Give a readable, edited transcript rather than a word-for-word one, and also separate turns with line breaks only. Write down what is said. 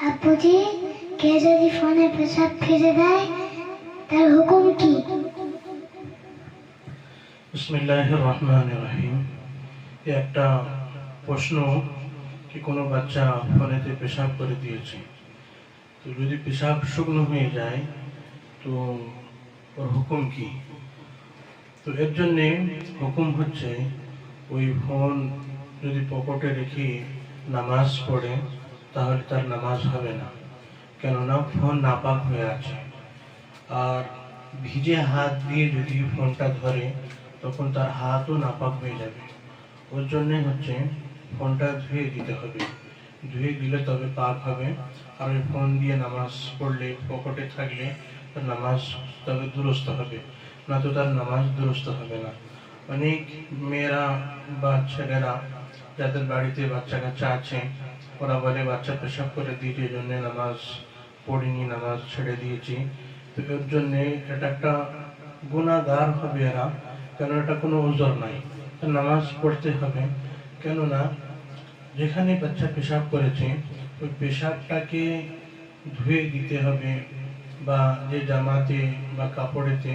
আপুজি, কে যদি ফোনে পেশাব ফিরে দেয় তার হুকুম কি?
বিসমিল্লাহির রহমানির রহিম। একটা প্রশ্ন, কি কোনো বাচ্চা ফোনেতে পেশাব করে দিয়েছে, তো যদি পেশাব শুকনো হয়ে যায় তো ওর হুকুম কি? তো এর জন্যে হুকুম হচ্ছে, ওই ফোন যদি পকেটে রেখে নামাজ পড়ে তাহলে তার নামাজ হবে না, কেননা ফোন নাপাক হয়ে আছে। আর ভিজে হাত দিয়ে যদি ফোনটা ধরে তখন তার হাতও নাপাক হয়ে যাবে। ওর জন্যে হচ্ছে ফোনটা ধুয়ে দিতে হবে, ধুয়ে দিলে তবে পাক হবে। আর ওই ফোন দিয়ে নামাজ পড়লে পকেটে থাকলে তার নামাজ তবে দুরস্ত হবে, না তো তার নামাজ দুরস্ত হবে না। অনেক মেয়েরা বা ছেলেরা যাদের বাড়িতে বাচ্চা কাচ্চা আছে, ওরা বলে বাচ্চা পেশাব করে দিয়েছে এই জন্যে নামাজ পড়িনি, নামাজ ছেড়ে দিয়েছি। তো এর জন্যে এটা একটা গুনাহগার হবে এরা, কেন এটা কোনো ওজর নাই, নামাজ পড়তে হবে। কেননা যেখানে বাচ্চা পেশাব করেছে ওই পেশাবটাকে ধুয়ে দিতে হবে, বা যে জামাতে বা কাপড়েতে